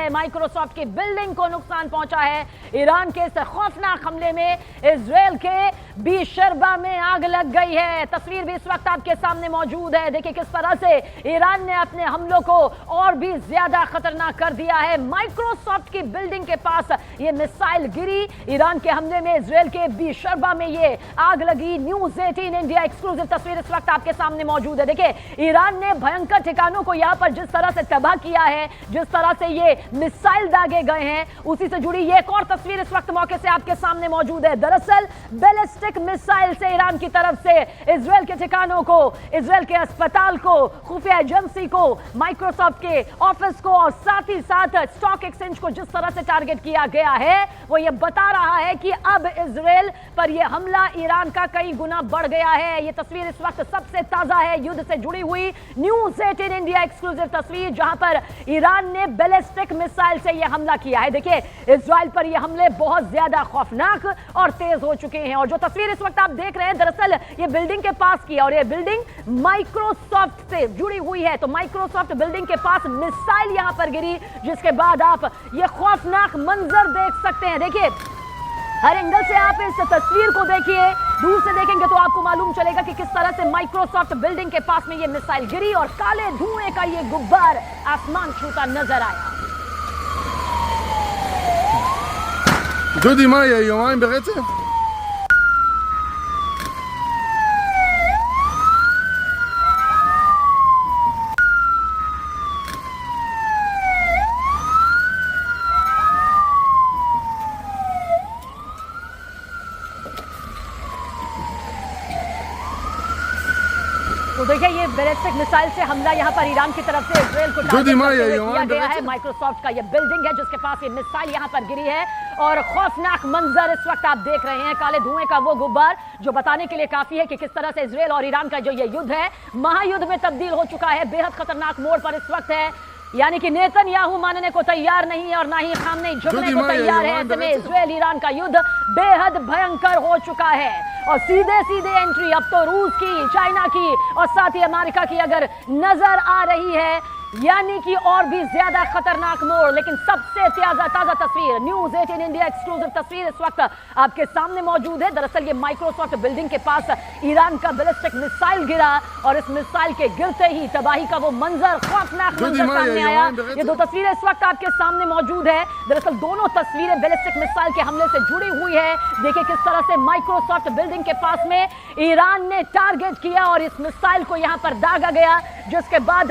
है, माइक्रोसॉफ्ट की बिल्डिंग को नुकसान पहुंचा है। ईरान के इस खौफनाक हमले में इजराइल के बीशरबा में आग लग गई है। तस्वीर भी इस वक्त आपके सामने मौजूद है। देखिए किस तरह से ईरान ने अपने हमलों को और भी ज्यादा खतरनाक कर दिया है। माइक्रोसॉफ्ट की बिल्डिंग के पास ये मिसाइल गिरी। ईरान के हमले में इजराइल के बीशरबा में ये आग लगी। न्यूज़ 18 इंडिया एक्सक्लूसिव तस्वीर इस वक्त आपके सामने मौजूद है। देखिए ईरान ने भयंकर ठिकानों को यहां पर जिस तरह से तबाह किया है, जिस तरह से ये मिसाइल दागे गए हैं, उसी से जुड़ी ये एक और तस्वीर इस वक्त मौके से आपके सामने मौजूद है। दरअसल बैलिस्टिक मिसाइल से ईरान की तरफ से इजराइल के ठिकानों को, इजराइल के अस्पताल को, खुफिया एजेंसी को, माइक्रोसॉफ्ट के ऑफिस को और साथ ही साथ स्टॉक एक्सचेंज को जिस तरह से टारगेट किया गया है, वो ये बता रहा है कि अब इजराइल पर यह हमला ईरान का कई गुना बढ़ गया है। ये तस्वीर इस वक्त सबसे ताजा है, युद्ध से जुड़ी हुई न्यूज़ 18 इंडिया एक्सक्लूसिव तस्वीर, जहां पर ईरान ने बैलिस्टिक मिसाइल से यह हमला किया है। देखिए इजराइल पर यह हमले बहुत ज्यादा खौफनाक और तेज हो चुके हैं। और जो तस्वीर इस वक्त आप देख रहे हैं, दरअसल ये बिल्डिंग के पास की है और ये बिल्डिंग माइक्रोसॉफ्ट से जुड़ी हुई है। तो माइक्रोसॉफ्ट बिल्डिंग के पास मिसाइल यहां पर गिरी, जिसके बाद आप ये खौफनाक मंजर देख सकते हैं। देखिए हर एंगल से आप इस तस्वीर को देखिए, दूर से देखेंगे तो आपको मालूम चलेगा कि किस तरह से माइक्रोसॉफ्ट बिल्डिंग के पास में ये मिसाइल गिरी और काले धुएं का ये गुब्बार आसमान छूता नजर आया। דודי, מה יהיה? יומיים ברצף? तो देखिए ये बैलिस्टिक मिसाइल से हमला यहाँ पर ईरान की तरफ से इजराइल को टारगेट करते हुए किया गया है। माइक्रोसॉफ्ट का ये बिल्डिंग है जिसके पास ये मिसाइल यहाँ पर गिरी है और खौफनाक मंजर इस वक्त आप देख रहे हैं। काले धुएं का वो गुब्बार जो बताने के लिए काफी है कि किस तरह से इजराइल और ईरान का जो ये युद्ध है महायुद्ध में तब्दील हो चुका है। बेहद खतरनाक मोड़ पर इस वक्त है, यानी कि नेतन्याहू मानने को तैयार नहीं है और ना ही खामनेई झुकने को तैयार है। ऐसे में इजराइल ईरान का युद्ध बेहद भयंकर हो चुका है और सीधे सीधे एंट्री अब तो रूस की, चाइना की और साथ ही अमेरिका की अगर नजर आ रही है, यानी कि और भी ज्यादा खतरनाक मोड़। लेकिन सबसे ताजा तस्वीर, न्यूज़ 18 इंडिया एक्सक्लूसिव तस्वीर इस वक्त आपके सामने मौजूद है। दरअसल ये माइक्रोसॉफ्ट बिल्डिंग के पास ईरान का बैलिस्टिक मिसाइल गिरा और इस मिसाइल के गिरते ही तबाही का वो मंजर, खौफनाक मंजर सामने आया। ये दो तस्वीरें इस वक्त आपके सामने मौजूद है। दरअसल दोनों तस्वीरें बैलिस्टिक मिसाइल के हमले से जुड़ी हुई है। देखिए किस तरह से माइक्रोसॉफ्ट बिल्डिंग के पास में ईरान ने टारगेट किया और इस मिसाइल को यहां पर दागा गया, जिसके बाद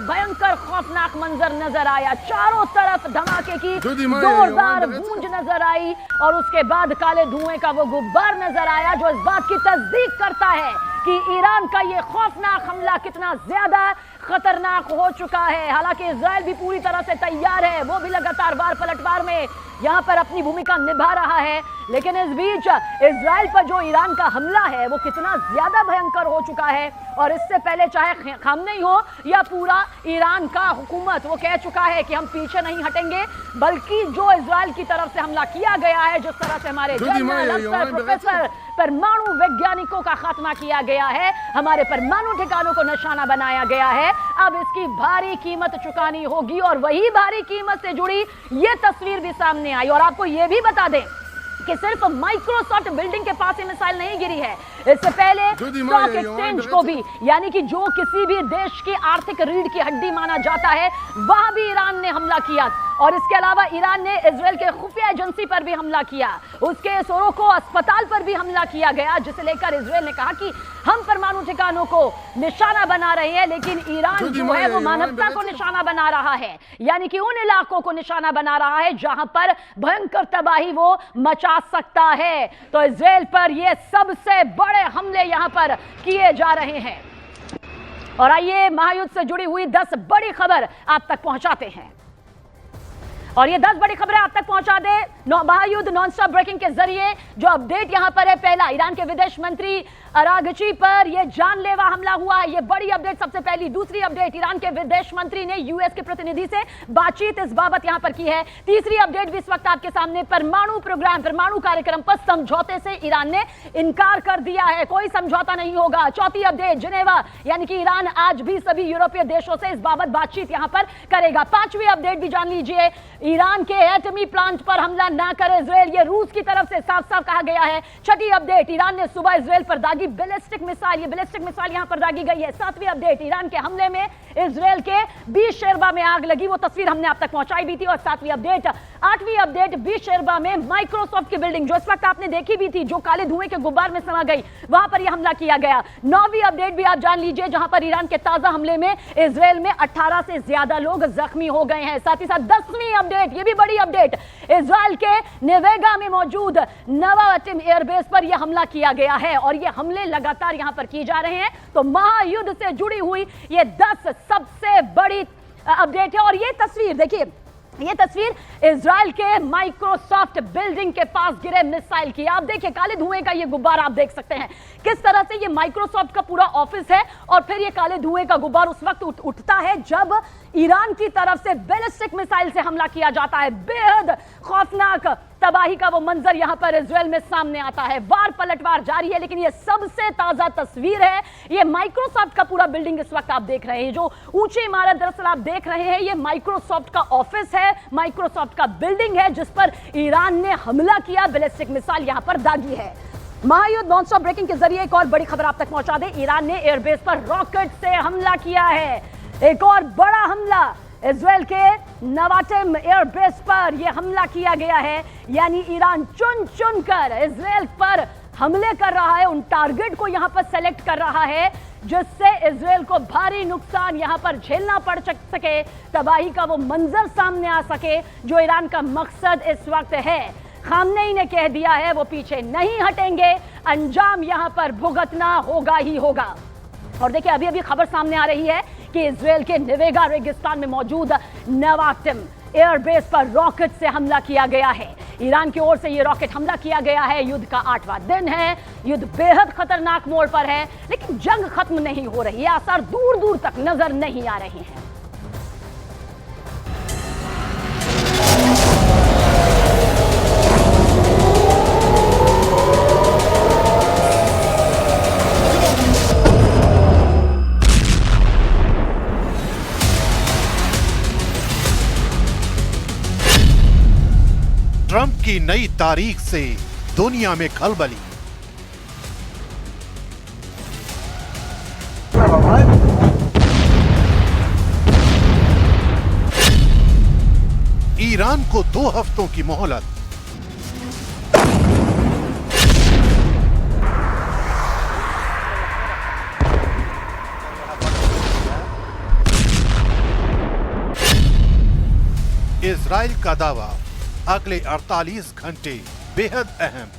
भयंकर खौफनाक मंजर नजर आया। चारों तरफ धमाके की जोरदार गूंज नजर आई और उसके बाद काले धुएं का वो गुब्बार नजर आया, जो इस बात की तस्दीक करता है कि ईरान का ये खौफनाक हमला कितना ज्यादा खतरनाक हो चुका है। हालांकि इजराइल भी पूरी तरह से तैयार है, वो भी लगातार वार पलटवार में यहां पर अपनी भूमिका निभा रहा है। लेकिन इस बीच इजराइल पर जो ईरान का हमला है वो कितना ज्यादा भयंकर हो चुका है और इससे पहले चाहे खामनेई हो या पूरा ईरान का हुकूमत, वो कह चुका है कि हम पीछे नहीं हटेंगे, बल्कि जो इजराइल की तरफ से हमला किया गया है, जिस तरह से हमारे जनरल, अफसर, प्रोफेसर, परमाणु वैज्ञानिकों का खात्मा किया गया है, हमारे परमाणु ठिकानों को निशाना बनाया गया है, अब इसकी भारी कीमत चुकानी होगी। और वही भारी कीमत से जुड़ी ये तस्वीर भी सामने आई। और आपको ये भी बता दें कि सिर्फ माइक्रोसॉफ्ट बिल्डिंग के पास ये मिसाइल नहीं गिरी है, इससे पहले स्टॉक एक्सचेंज को भी, यानी कि जो किसी भी देश की आर्थिक रीढ़ की हड्डी माना जाता है, वहां भी ईरान ने हमला किया। और इसके अलावा ईरान ने इजराइल के खुफिया एजेंसी पर भी हमला किया, उसके सोरोको अस्पताल पर भी हमला किया गया, जिसे लेकर इजराइल ने कहा कि हम परमाणु ठिकानों को निशाना बना रहे हैं, लेकिन ईरान जो है वो मानवता को निशाना बना रहा है, यानी कि उन इलाकों को निशाना बना रहा है जहां पर भयंकर तबाही वो मचा सकता है। तो इजराइल पर ये सबसे बड़े हमले यहां पर किए जा रहे हैं। और आइए महायुद्ध से जुड़ी हुई 10 बड़ी खबर आप तक पहुंचाते हैं। और ये 10 बड़ी खबरें आप तक पहुंचा दे महायुद्ध नॉन स्टॉप ब्रेकिंग के जरिए। जो अपडेट यहां पर है, पहला, ईरान के विदेश मंत्री अरागची पर यह जानलेवा हमला हुआ है। ये बड़ी अपडेट सबसे पहली। दूसरी अपडेट, ईरान के विदेश मंत्री ने यूएस के प्रतिनिधि से बातचीत इस बाबत यहां पर की है। तीसरी अपडेट भी इस वक्त आपके सामने, परमाणु प्रोग्राम, परमाणु कार्यक्रम पर समझौते से ईरान ने इनकार कर दिया है, कोई समझौता नहीं होगा। चौथी अपडेट, जिनेवा यानी कि ईरान आज भी सभी यूरोपीय देशों से इस बाबत बातचीत यहां पर करेगा। पांचवी अपडेट भी जान लीजिए, ईरान के एटमी प्लांट पर हमला ना करे इजरायल, ये रूस की तरफ से साफ साफ कहा गया है। छठी अपडेट, ईरान ने सुबह इजरायल पर दागी बैलिस्टिक मिसाइल, ये बैलिस्टिक मिसाइल यहां पर दागी गई है। सातवीं अपडेट, ईरान के हमले में इजरायल के बीच शेरबा में आग लगी, वो तस्वीर हमने आप तक पहुंचाई भी थी। और सातवीं अपडेट, आठवीं अपडेट, बीच शेरबा में माइक्रोसॉफ्ट की बिल्डिंग जो इस वक्त आपने देखी भी थी, जो काले धुएं के गुब्बार में समा गई, वहां पर यह हमला किया गया। नौवीं अपडेट भी आप जान लीजिए, जहां पर ईरान के ताजा हमले में इजरायल में 18 से ज्यादा लोग जख्मी हो गए हैं। साथ ही साथ 10वीं अपडेट, ये भी बड़ी अपडेट, इजरायल के नेवेगा में मौजूद नवाटिम एयरबेस पर यह हमला किया गया है और ये हमले लगातार यहां पर किए जा रहे हैं। तो महायुद्ध से जुड़ी हुई ये 10 सबसे बड़ी अपडेट है। और ये तस्वीर देखिए, ये तस्वीर इजरायल के माइक्रोसॉफ्ट बिल्डिंग के पास गिरे मिसाइल की। आप देखिए काले धुएं का ये गुब्बार आप देख सकते हैं किस तरह से ये माइक्रोसॉफ्ट का पूरा ऑफिस है और फिर ये काले धुएं का गुब्बार उस वक्त उठता है जब ईरान की तरफ से बैलिस्टिक मिसाइल से हमला किया जाता है। बेहद खौफनाक तबाही का वो मंजर यहां पर इजरायल में सामने आता है। वार पलटवार जारी है, लेकिन ये सबसे ताजा तस्वीर है। ये माइक्रोसॉफ्ट का पूरा बिल्डिंग इस वक्त आप देख रहे हैं, जो ऊंची इमारत दरअसल आप देख रहे हैं, ये माइक्रोसॉफ्ट का ऑफिस है, माइक्रोसॉफ्ट का बिल्डिंग है जिस पर ईरान ने हमला किया, बैलिस्टिक मिसाइल यहां पर दागी है। महायुद्ध नॉनस्टॉप ब्रेकिंग के जरिए एक और बड़ी खबर आप तक पहुंचा दे। ईरान ने एयरबेस पर रॉकेट से हमला किया है। एक और बड़ा हमला, इजरायल के नवाटिम एयरबेस पर यह हमला किया गया है। यानी ईरान चुन चुन कर इजरायल पर हमले कर रहा है, उन टारगेट को यहां पर सेलेक्ट कर रहा है जिससे इजरायल को भारी नुकसान यहां पर झेलना पड़ सके, तबाही का वो मंजर सामने आ सके जो ईरान का मकसद इस वक्त है। खामनेई ने कह दिया है वो पीछे नहीं हटेंगे, अंजाम यहां पर भुगतना होगा ही होगा। और देखिए अभी अभी खबर सामने आ रही है कि इजरायल के नेवेगा रेगिस्तान में मौजूद नवाटिम एयरबेस पर रॉकेट से हमला किया गया है। ईरान की ओर से यह रॉकेट हमला किया गया है। युद्ध का 8वां दिन है, युद्ध बेहद खतरनाक मोड़ पर है, लेकिन जंग खत्म नहीं हो रही है, आसार दूर दूर तक नजर नहीं आ रहे हैं। ट्रंप की नई तारीख से दुनिया में खलबली। ईरान को 2 हफ्तों की मोहलत। इजराइल का दावा, अगले 48 घंटे बेहद अहम।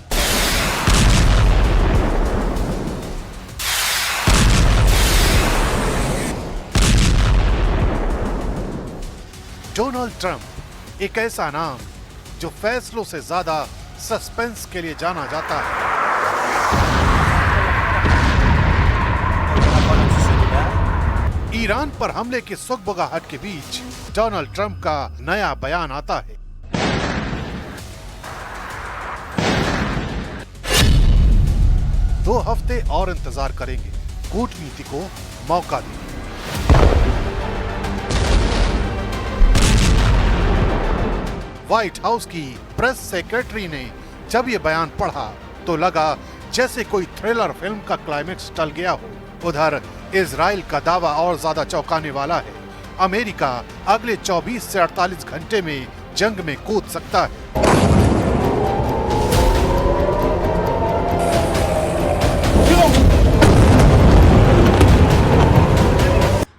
डोनाल्ड ट्रंप एक ऐसा नाम जो फैसलों से ज्यादा सस्पेंस के लिए जाना जाता है। ईरान पर हमले की सुगबुगाहट के बीच डोनाल्ड ट्रंप का नया बयान आता है। दो हफ्ते और इंतजार करेंगे, कूटनीति को मौका देंगे। व्हाइट हाउस की प्रेस सेक्रेटरी ने जब ये बयान पढ़ा तो लगा जैसे कोई थ्रिलर फिल्म का क्लाइमेक्स टल गया हो। उधर इजराइल का दावा और ज्यादा चौंकाने वाला है। अमेरिका अगले 24 से 48 घंटे में जंग में कूद सकता है।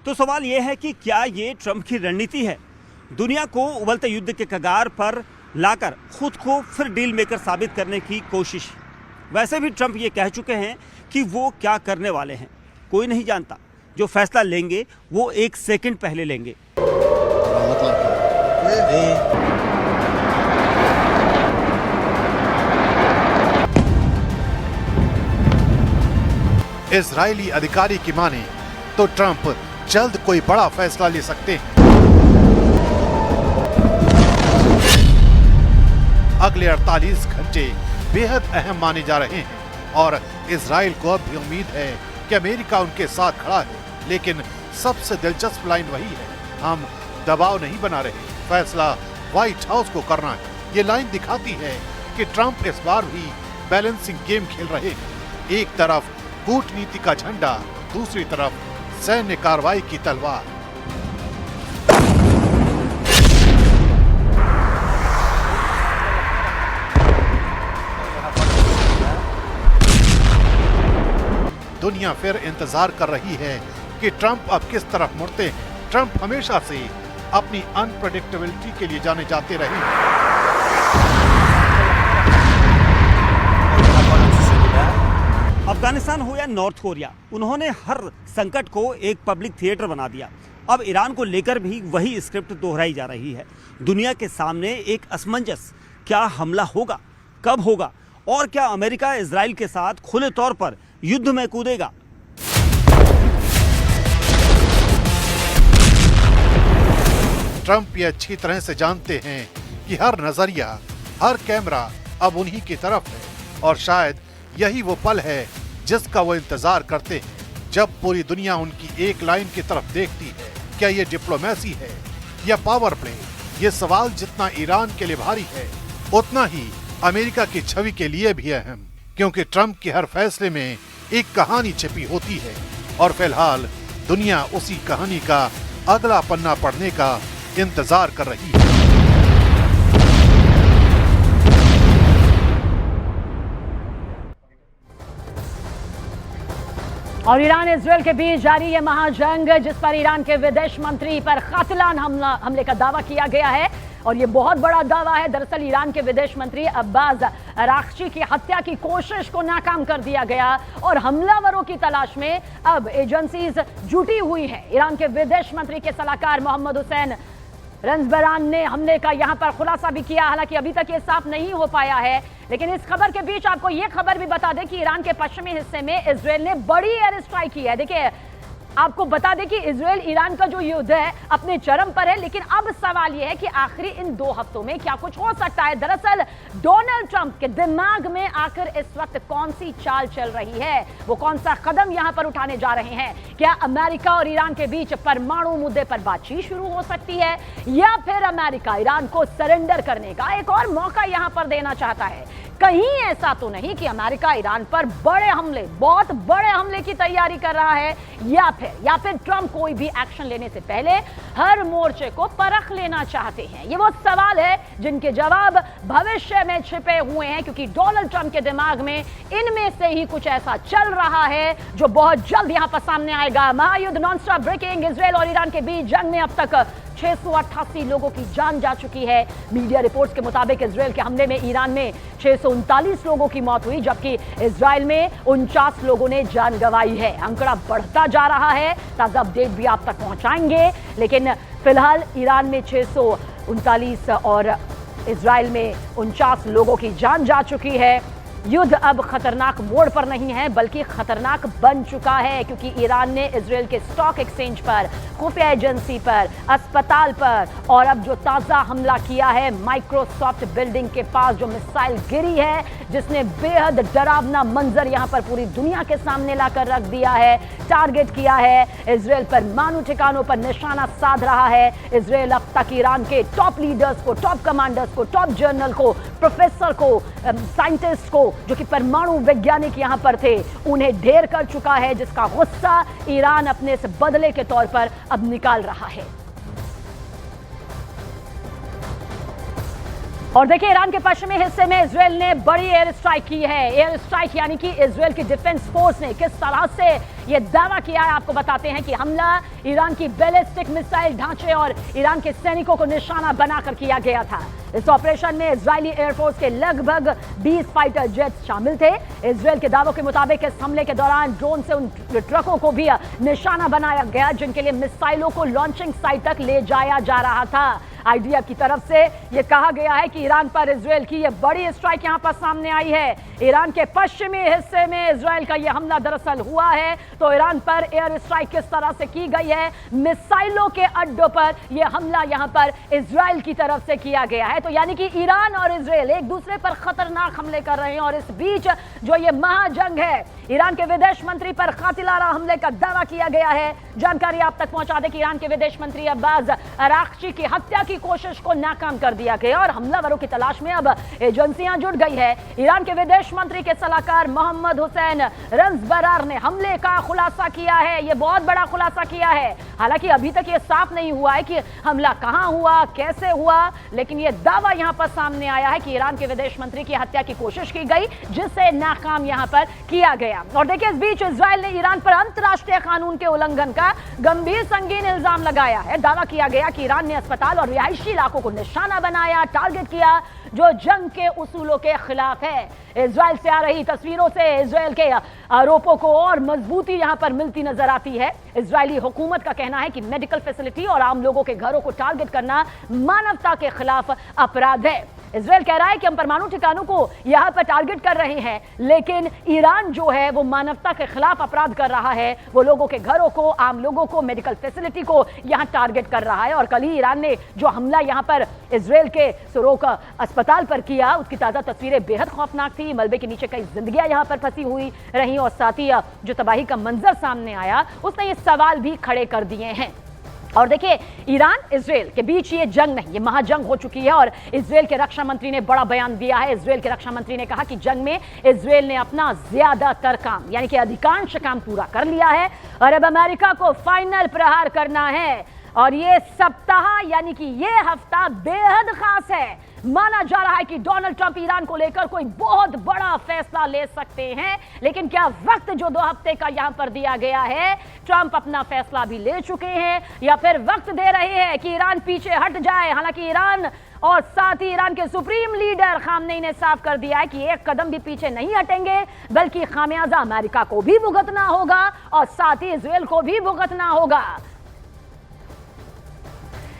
तो सवाल यह है कि क्या ये ट्रंप की रणनीति है, दुनिया को उबलते युद्ध के कगार पर लाकर खुद को फिर डील मेकर साबित करने की कोशिश। वैसे भी ट्रंप ये कह चुके हैं कि वो क्या करने वाले हैं कोई नहीं जानता, जो फैसला लेंगे वो 1 सेकंड पहले लेंगे। इजरायली अधिकारी की माने तो ट्रंप जल्द कोई बड़ा फैसला ले सकते हैं। अगले 48 घंटे बेहद अहम माने जा रहे हैं और इजराइल को अब भी उम्मीद है कि अमेरिका उनके साथ खड़ा है। लेकिन सबसे दिलचस्प लाइन वही है, हम दबाव नहीं बना रहे, फैसला व्हाइट हाउस को करना है। ये लाइन दिखाती है कि ट्रंप इस बार भी बैलेंसिंग गेम खेल रहे हैं। एक तरफ कूटनीति का झंडा, दूसरी तरफ सैन्य कार्रवाई की तलवार। दुनिया फिर इंतजार कर रही है कि ट्रंप अब किस तरफ मुड़ते हैं। ट्रंप हमेशा से अपनी अनप्रेडिक्टेबिलिटी के लिए जाने जाते रहे हैं। अफगानिस्तान हो या नॉर्थ कोरिया, उन्होंने हर संकट को एक पब्लिक थिएटर बना दिया। अब ईरान को लेकर भी वही स्क्रिप्ट दोहराई जा रही है। दुनिया के सामने एक असमंजस, क्या हमला होगा, कब होगा और क्या अमेरिका इजराइल के साथ खुले तौर पर युद्ध में कूदेगा? ट्रंप ये अच्छी तरह से जानते हैं कि हर नजरिया, हर कैमरा अब उन्हीं की तरफ है और शायद यही वो पल है जिसका वो इंतजार करते हैं, जब पूरी दुनिया उनकी एक लाइन की तरफ देखती है। क्या ये डिप्लोमेसी है या पावर प्ले? ये सवाल जितना ईरान के लिए भारी है, उतना ही अमेरिका की छवि के लिए भी अहम, क्योंकि ट्रंप के हर फैसले में एक कहानी छिपी होती है और फिलहाल दुनिया उसी कहानी का अगला पन्ना पढ़ने का इंतजार कर रही है। और ईरान इजराइल के बीच जारी है महाजंग, जिस पर ईरान के विदेश मंत्री पर कातिलान हमले का दावा किया गया है और ये बहुत बड़ा दावा है। दरअसल ईरान के विदेश मंत्री अब्बास अराक्ची की हत्या की कोशिश को नाकाम कर दिया गया और हमलावरों की तलाश में अब एजेंसीज जुटी हुई हैं। ईरान के विदेश मंत्री के सलाहकार मोहम्मद हुसैन रंजबरान ने हमले का यहां पर खुलासा भी किया। हालांकि अभी तक ये साफ नहीं हो पाया है, लेकिन इस खबर के बीच आपको ये खबर भी बता दें कि ईरान के पश्चिमी हिस्से में इजराइल ने बड़ी एयर स्ट्राइक की है। देखिए, आपको बता दें कि इजराइल ईरान का जो युद्ध है अपने चरम पर है, लेकिन अब सवाल यह है कि आखिरी इन 2 हफ्तों में क्या कुछ हो सकता है। दरअसल डोनाल्ड ट्रंप के दिमाग में आखिर इस वक्त कौन सी चाल चल रही है, वो कौन सा कदम यहां पर उठाने जा रहे हैं? क्या अमेरिका और ईरान के बीच परमाणु मुद्दे पर बातचीत शुरू हो सकती है या फिर अमेरिका ईरान को सरेंडर करने का एक और मौका यहां पर देना चाहता है? कहीं ऐसा तो नहीं कि अमेरिका ईरान पर बड़े हमले, बहुत बड़े हमले की तैयारी कर रहा है, या फिर ट्रंप कोई भी एक्शन लेने से पहले हर मोर्चे को परख लेना चाहते हैं? ये वो सवाल है जिनके जवाब भविष्य में छिपे हुए हैं, क्योंकि डोनाल्ड ट्रंप के दिमाग में इनमें से ही कुछ ऐसा चल रहा है जो बहुत जल्द यहां पर सामने आएगा। महायुद्ध नॉनस्टॉप ब्रेकिंग, इजराइल और ईरान के बीच जंग में अब तक 688 लोगों की जान जा चुकी है। मीडिया रिपोर्ट्स के मुताबिक इजराइल के हमले में ईरान में 639 लोगों की मौत हुई, जबकि इजराइल में 49 लोगों ने जान गंवाई है। आंकड़ा बढ़ता जा रहा है, ताजा अपडेट भी आप तक पहुंचाएंगे, लेकिन फिलहाल ईरान में 639 और इजराइल में 49 लोगों की जान जा चुकी है। युद्ध अब खतरनाक मोड़ पर नहीं है, बल्कि खतरनाक बन चुका है, क्योंकि ईरान ने इजराइल के स्टॉक एक्सचेंज पर, खुफिया एजेंसी पर, अस्पताल पर और अब जो ताजा हमला किया है माइक्रोसॉफ्ट बिल्डिंग के पास, जो मिसाइल गिरी है जिसने बेहद डरावना मंजर यहां पर पूरी दुनिया के सामने लाकर रख दिया है। टारगेट किया है इजराइल पर, परमाणु ठिकानों पर निशाना साध रहा है। इजराइल अब तक ईरान के टॉप लीडर्स को, टॉप कमांडर्स को, टॉप जनरल को, प्रोफेसर को, साइंटिस्ट को, जो कि परमाणु वैज्ञानिक यहां पर थे, उन्हें ढेर कर चुका है, जिसका गुस्सा ईरान अपने इस बदले के तौर पर अब निकाल रहा है। और देखिए, ईरान के पश्चिमी हिस्से में इजराइल ने बड़ी एयर स्ट्राइक की है। एयर स्ट्राइक यानी कि इजराइल की डिफेंस फोर्स ने किस तरह से यह दावा किया है, आपको बताते हैं कि हमला ईरान की बैलिस्टिक मिसाइल ढांचे और ईरान के सैनिकों को निशाना बनाकर किया गया था। इस ऑपरेशन में इजरायली एयरफोर्स के लगभग 20 फाइटर जेट्स शामिल थे। इजराइल के दावों के मुताबिक इस हमले के दौरान ड्रोन से उन ट्रकों को भी निशाना बनाया गया जिनके लिए मिसाइलों को लॉन्चिंग साइट तक ले जाया जा रहा था। IDF की तरफ से ये कहा गया है कि ईरान पर इजराइल की ये बड़ी स्ट्राइक यहां पर सामने आई है। ईरान के पश्चिमी हिस्से में इजराइल का ये हमला दरअसल हुआ है। तो ईरान पर एयर स्ट्राइक किस तरह से की गई है, मिसाइलों के अड्डों पर यह हमला यहां पर इजराइल की तरफ से किया गया है। तो यानी कि ईरान और इजराइल एक दूसरे पर खतरनाक हमले कर रहे हैं और इस बीच जो ये महाजंग है, ईरान के विदेश मंत्री पर कातिलाना हमले का दावा किया गया है। जानकारी आप तक पहुंचा दें कि ईरान के विदेश मंत्री अब्बास अराक्ची की हत्या की कोशिश को नाकाम कर दिया गया और हमलावरों की तलाश में अब एजेंसियां जुट गई है। ईरान के विदेश मंत्री के सलाहकार मोहम्मद हुसैन रंजबरार ने हमले का खुलासा किया है। यह बहुत बड़ा खुलासा किया है। हालांकि अभी तक यह साफ नहीं हुआ है कि हमला कहां हुआ, कैसे हुआ, लेकिन यह दावा यहां पर सामने आया है कि ईरान के विदेश मंत्री की हत्या की कोशिश की गई, जिससे नाकाम यहां पर किया गया। और देखिए, इस बीच इजराइल ने ईरान पर अंतर्राष्ट्रीय कानून के उल्लंघन का गंभीर संगीन इल्जाम लगाया है। दावा किया गया कि ईरान ने अस्पताल और रिहायशी इलाकों को निशाना बनाया, टारगेट किया, जो जंग के उसूलों के खिलाफ है। इजराइल से आ रही तस्वीरों से इजराइल के आरोपों को और मजबूती यहां पर मिलती नजर आती है। इजरायली हुकूमत का कहना है कि मेडिकल फैसिलिटी और आम लोगों के घरों को टारगेट करना मानवता के खिलाफ अपराध है। इजराइल कह रहा है कि हम परमाणु ठिकानों को यहां पर टारगेट कर रहे हैं, लेकिन ईरान जो है वो मानवता के खिलाफ अपराध कर रहा है। वो लोगों के घरों को, आम लोगों को, मेडिकल फैसिलिटी को यहां टारगेट कर रहा है। और कल ही ईरान ने जो हमला यहां पर इजराइल के सुरोक अस्पताल पर किया, उसकी ताजा तस्वीरें बेहद खौफनाक थी। मलबे के नीचे कई जिंदगियां यहां पर फंसी हुई रही और साथ ही जो तबाही का मंजर सामने आया, उसने ये सवाल भी खड़े कर दिए हैं। और देखिए, ईरान इजराइल के बीच ये जंग नहीं, ये महाजंग हो चुकी है और इजराइल के रक्षा मंत्री ने बड़ा बयान दिया है। इजराइल के रक्षा मंत्री ने कहा कि जंग में इजराइल ने अपना ज्यादातर काम, यानी कि अधिकांश काम पूरा कर लिया है और अब अमेरिका को फाइनल प्रहार करना है। और ये सप्ताह, यानी कि ये हफ्ता बेहद खास है। माना जा रहा है कि डोनाल्ड ट्रंप ईरान को लेकर कोई बहुत बड़ा फैसला ले सकते हैं, लेकिन क्या वक्त जो 2 हफ्ते का यहां पर दिया गया है, ट्रंप अपना फैसला भी ले चुके हैं या फिर वक्त दे रहे हैं कि ईरान पीछे हट जाए? हालांकि ईरान और साथ ही ईरान के सुप्रीम लीडर खामनेई ने साफ कर दिया है कि एक कदम भी पीछे नहीं हटेंगे, बल्कि खामियाजा अमेरिका को भी भुगतना होगा और साथ ही इजराइल को भी भुगतना होगा।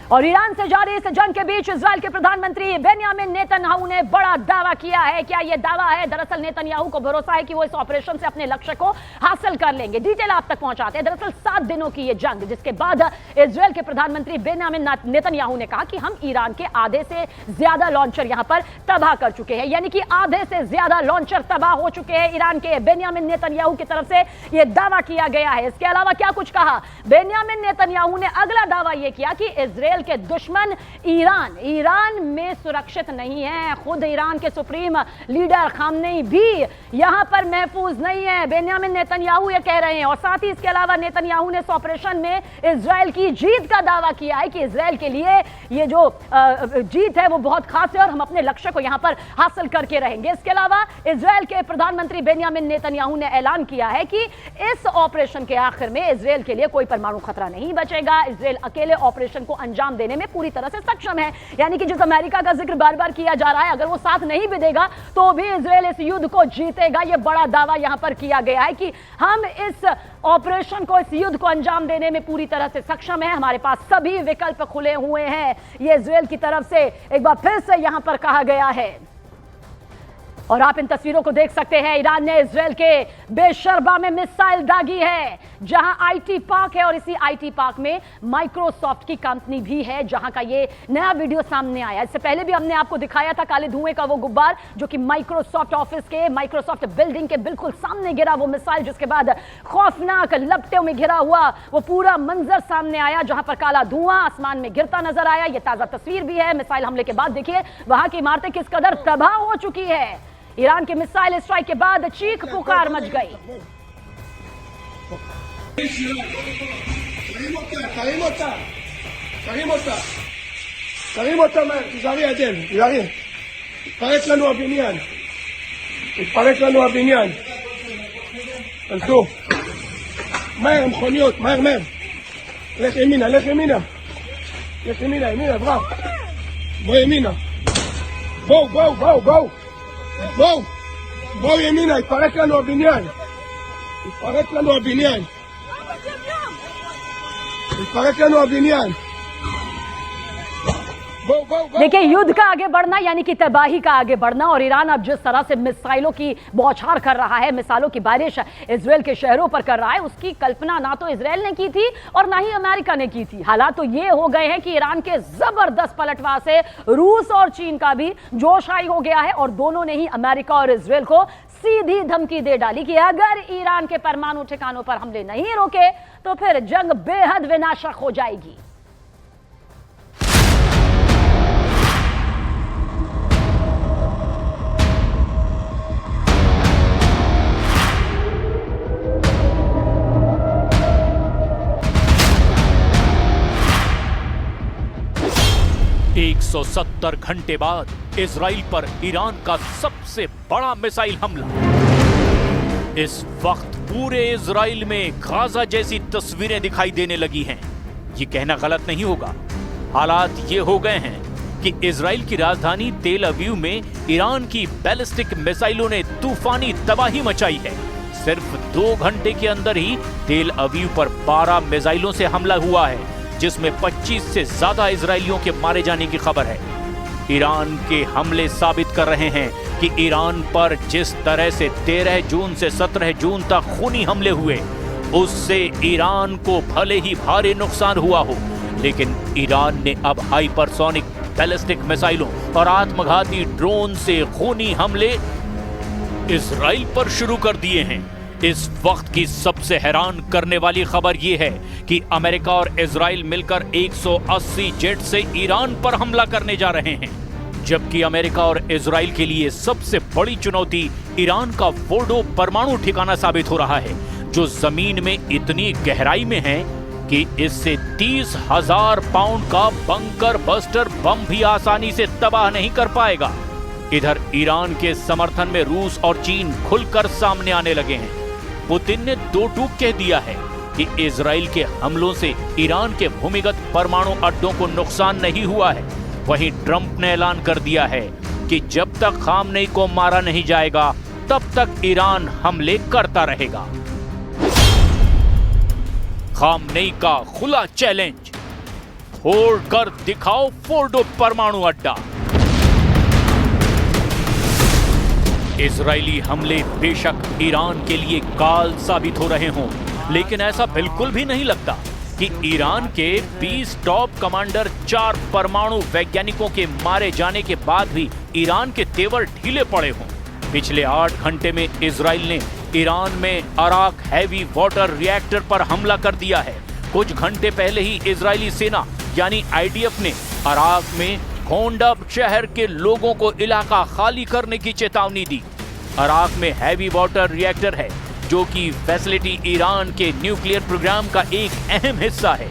और ईरान से जारी इस जंग के बीच इजराइल के प्रधानमंत्री बेन्यामिन नेतन्याहू ने बड़ा दावा किया है। क्या यह दावा है? दरअसल नेतन्याहू को भरोसा है कि वो इस ऑपरेशन से अपने लक्ष्य को हासिल कर लेंगे। डिटेल आप तक पहुंचाते हैं। दरअसल 7 दिनों की यह जंग, जिसके बाद इजराइल के प्रधानमंत्री बेन्यामिन नेतन्याहू ने कहा कि हम ईरान के आधे से ज्यादा लॉन्चर यहां पर तबाह कर चुके हैं, यानी कि आधे से ज्यादा लॉन्चर तबाह हो चुके हैं। ईरान के बेन्यामिन नेतन्याहू की तरफ से यह दावा किया गया है। इसके अलावा क्या कुछ कहा बेन्यामिन नेतन्याहू ने? अगला दावा यह किया कि इजराइल के दुश्मन ईरान में सुरक्षित नहीं है। खुद ईरान के सुप्रीम लीडर खामनेई भी यहां पर महफूज नहीं है, बेन्यामिन नेतन्याहू ये कह रहे हैं। और साथ ही इसके अलावा नेतन्याहू ने इस ऑपरेशन में इजराइल की जीत का दावा किया है कि इजराइल के लिए ये जो जीत है वो बहुत खास है और हम अपने लक्ष्य को यहां पर हासिल करके रहेंगे। इसके अलावा इजराइल के प्रधानमंत्री बेन्यामिन नेतन्याहू ने ऐलान किया है कि इस ऑपरेशन के आखिर में इजराइल के लिए कोई परमाणु खतरा नहीं बचेगा। इजराइल अकेले ऑपरेशन को अंजाम देने में पूरी तरह से सक्षम है, यानी कि जिस अमेरिका का जिक्र बार बार किया जा रहा है, अगर वो साथ नहीं भी देगा तो भी इजराइल इस युद्ध को जीतेगा। यह बड़ा दावा यहां पर किया गया है कि हम इस ऑपरेशन को, इस युद्ध को अंजाम देने में पूरी तरह से सक्षम है, हमारे पास सभी विकल्प खुले हुए हैं। यह इजराइल की तरफ से एक बार फिर से यहां पर कहा गया है। और आप इन तस्वीरों को देख सकते हैं। ईरान ने इजराइल के बेशरबा में मिसाइल दागी है, जहां आईटी पार्क है और इसी आईटी पार्क में माइक्रोसॉफ्ट की कंपनी भी है, जहां का ये नया वीडियो सामने आया। इससे पहले भी हमने आपको दिखाया था काले धुएं का वो गुब्बार, जो कि माइक्रोसॉफ्ट ऑफिस के, माइक्रोसॉफ्ट बिल्डिंग के बिल्कुल सामने गिरा वो मिसाइल, जिसके बाद खौफनाक लपटों में घिरा हुआ वो पूरा मंजर सामने आया, जहां पर काला धुआं आसमान में गिरता नजर आया। ये ताजा तस्वीर भी है मिसाइल हमले के बाद। देखिए वहां की इमारतें किस कदर तबाह हो चुकी है। ईरान के मिसाइल स्ट्राइक के बाद चीख पुकार मच गई। התפרק לנו הבניין. תנסו. מהר, מכוניות, מהר, מהר. לך ימינה, לך ימינה. לך ימינה, ימינה, ברח. בוא ימינה. בואו, בואו, בואו, בואו. בואו. בואו ימינה, התפרק לנו הבניין. התפרק לנו הבניין. התפרק לנו הבניין. देखिए, युद्ध का आगे बढ़ना यानी कि तबाही का आगे बढ़ना, और ईरान अब जिस तरह से मिसाइलों की बौछार कर रहा है, मिसाइलों की बारिश इजराइल के शहरों पर कर रहा है, उसकी कल्पना ना तो इजराइल ने की थी और ना ही अमेरिका ने की थी। हालात तो ये हो गए हैं कि ईरान के जबरदस्त पलटवार से रूस और चीन का भी जोश हाई हो गया है, और दोनों ने ही अमेरिका और इजराइल को सीधी धमकी दे डाली कि अगर ईरान के परमाणु ठिकानों पर हमले नहीं रोके तो फिर जंग बेहद विनाशक हो जाएगी। एक 170 घंटे बाद इजराइल पर ईरान का सबसे बड़ा मिसाइल हमला। इस वक्त पूरे इजराइल में गाजा जैसी तस्वीरें दिखाई देने लगी हैं। ये कहना गलत नहीं होगा, हालात ये हो गए हैं कि इजराइल की राजधानी तेल अवीव में ईरान की बैलिस्टिक मिसाइलों ने तूफानी तबाही मचाई है। सिर्फ 2 घंटे के अंदर ही तेल अवीव पर 12 मिसाइलों से हमला हुआ है, जिसमें 25 से ज्यादा इजरायलियों के मारे जाने की खबर है। ईरान के हमले साबित कर रहे हैं कि ईरान पर जिस तरह से 13 जून से 17 जून तक खूनी हमले हुए, उससे ईरान को भले ही भारी नुकसान हुआ हो, लेकिन ईरान ने अब हाइपरसोनिक बैलिस्टिक मिसाइलों और आत्मघाती ड्रोन से खूनी हमले इजराइल पर शुरू कर दिए हैं। इस वक्त की सबसे हैरान करने वाली खबर यह है कि अमेरिका और इजराइल मिलकर 180 जेट से ईरान पर हमला करने जा रहे हैं, जबकि अमेरिका और इजराइल के लिए सबसे बड़ी चुनौती ईरान का फोर्डो परमाणु ठिकाना साबित हो रहा है, जो जमीन में इतनी गहराई में है कि इससे 30,000 पाउंड का बंकर बस्टर बम भी आसानी से तबाह नहीं कर पाएगा। इधर ईरान के समर्थन में रूस और चीन खुलकर सामने आने लगे हैं। पुतिन ने 2 टूक कह दिया है कि इजराइल के हमलों से ईरान के भूमिगत परमाणु अड्डों को नुकसान नहीं हुआ है। वहीं ट्रंप ने ऐलान कर दिया है कि जब तक खामनेई को मारा नहीं जाएगा, तब तक ईरान हमले करता रहेगा। खामनेई का खुला चैलेंज, फोड़ कर दिखाओ फोर्डो परमाणु अड्डा। इजरायली हमले बेशक ईरान के लिए काल साबित हो रहे हों, लेकिन ऐसा बिल्कुल भी नहीं लगता कि ईरान के 20 टॉप कमांडर, 4 परमाणु वैज्ञानिकों के मारे जाने के बाद भी ईरान के तेवर ढीले पड़े हों। पिछले 8 घंटे में इजराइल ने ईरान में अराक हैवी वाटर रिएक्टर पर हमला कर दिया है। कुछ घंटे पहले ही इजरायली सेना यानी आईडीएफ ने अराक में खोंडब शहर के लोगों को इलाका खाली करने की चेतावनी दी। अराक में हैवी वाटर रिएक्टर है, जो कि फैसिलिटी ईरान के न्यूक्लियर प्रोग्राम का एक अहम हिस्सा है।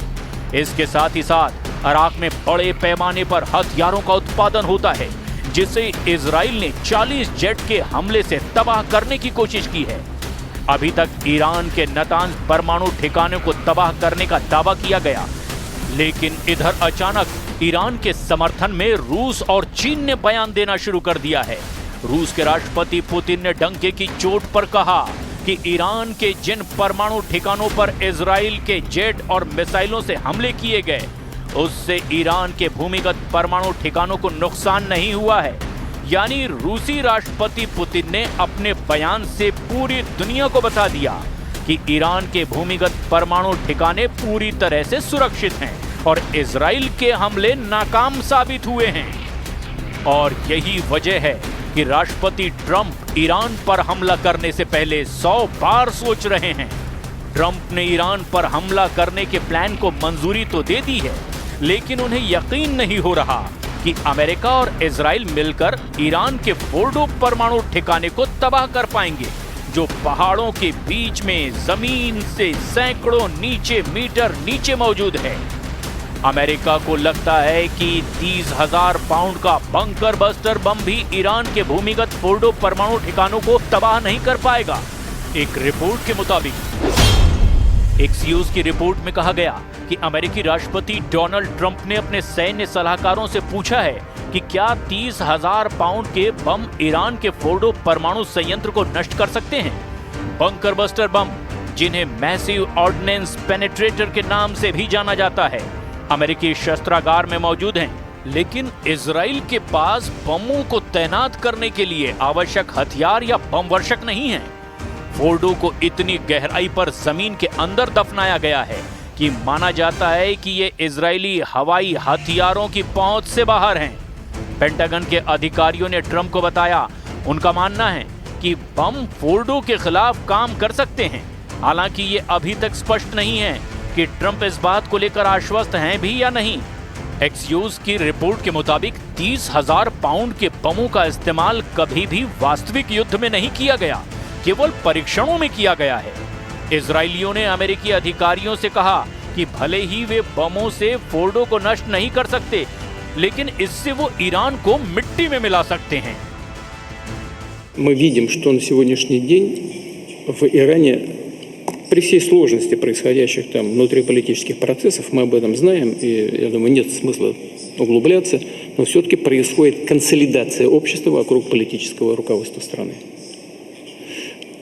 इसके साथ ही साथ अराक में बड़े पैमाने पर हथियारों का उत्पादन होता है, जिसे इजराइल ने 40 जेट के हमले से तबाह करने की कोशिश की है। अभी तक ईरान के नातांज परमाणु ठिकानों को तबाह करने का दावा किया गया, लेकिन इधर अचानक ईरान के समर्थन में रूस और चीन ने बयान देना शुरू कर दिया है। रूस के राष्ट्रपति पुतिन ने डंके की चोट पर कहा कि ईरान के जिन परमाणु ठिकानों पर इजराइल के जेट और मिसाइलों से हमले किए गए, उससे ईरान के भूमिगत परमाणु ठिकानों को नुकसान नहीं हुआ है। यानी रूसी राष्ट्रपति पुतिन ने अपने बयान से पूरी दुनिया को बता दिया कि ईरान के भूमिगत परमाणु ठिकाने पूरी तरह से सुरक्षित हैं और इजराइल के हमले नाकाम साबित हुए हैं। और यही वजह है कि राष्ट्रपति ट्रंप ईरान पर हमला करने से पहले 100 बार सोच रहे हैं। ट्रंप ने ईरान पर हमला करने के प्लान को मंजूरी तो दे दी है, लेकिन उन्हें यकीन नहीं हो रहा कि अमेरिका और इजराइल मिलकर ईरान के फोर्डो परमाणु ठिकाने को तबाह कर पाएंगे, जो पहाड़ों के बीच में जमीन से सैकड़ों मीटर नीचे मौजूद है। अमेरिका को लगता है कि 30,000 पाउंड का बंकर बस्टर बम भी ईरान के भूमिगत फोर्डो परमाणु ठिकानों को तबाह नहीं कर पाएगा। एक रिपोर्ट के मुताबिक एक्सियोस की रिपोर्ट में कहा गया कि अमेरिकी राष्ट्रपति डोनाल्ड ट्रंप ने अपने सैन्य सलाहकारों से पूछा है कि क्या 30,000 पाउंड के बम ईरान के फोर्डो परमाणु संयंत्र को नष्ट कर सकते हैं। बंकर बस्टर बम, जिन्हें मैसिव ऑर्डिनेंस पेनेट्रेटर के नाम से भी जाना जाता है, अमेरिकी शस्त्रागार में मौजूद हैं। लेकिन इजराइल के पास बमों को तैनात करने के लिए आवश्यक हथियार या बम वर्षक नहीं है। फोर्डो को इतनी गहराई पर जमीन के अंदर दफनाया गया है कि माना जाता है कि ये इजरायली हवाई हथियारों की पहुंच से बाहर हैं। पेंटागन के अधिकारियों ने ट्रंप को बताया, उनका मानना है कि बम फोर्डो के खिलाफ काम कर सकते हैं। हालांकि ये अभी तक स्पष्ट नहीं है कि ट्रंप इस बात को लेकर आश्वस्त हैं भी या नहीं। एक्सियोस की रिपोर्ट के मुताबिक 30,000 पाउंड के बमों का इस्तेमाल कभी भी वास्तविक युद्ध में नहीं किया गया, केवल परीक्षणों में किया गया है। इजरायलियों ने अमेरिकी अधिकारियों से कहा कि भले ही वे बमों से फोर्डो को नष्ट नहीं कर सकते, लेकिन इससे वो ईरान को मिट्टी में मिला सकते हैं। Мы видим, что на сегодняшний день в Иране, при всей сложности происходящих там внутриполитических процессов, мы об этом знаем, и я думаю, нет смысла углубляться, но все-таки происходит консолидация общества вокруг политического руководства страны.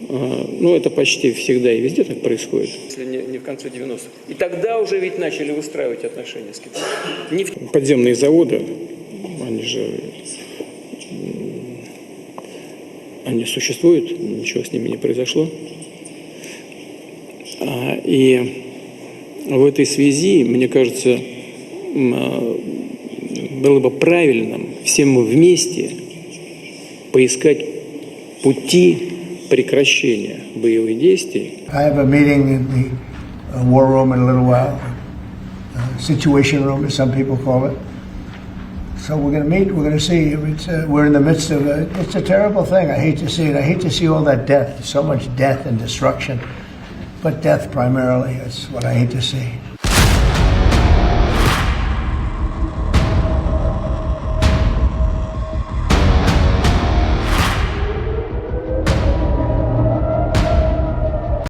Ну, это почти всегда и везде так происходит. Если не в конце 90-х. И тогда уже ведь начали выстраивать отношения с Китаем. Подземные заводы, они существуют, ничего с ними не произошло. И в этой связи, мне кажется, было бы правильным всем вместе поискать пути прекращения боевых действий. I have a meeting in the war room in a little while, situation room as some people call it. So we're going to meet, we're going to see. We're in the midst of it's a terrible thing. I hate to see it. I hate to see all that death, so much death and destruction. But death primarily is what I hate to see.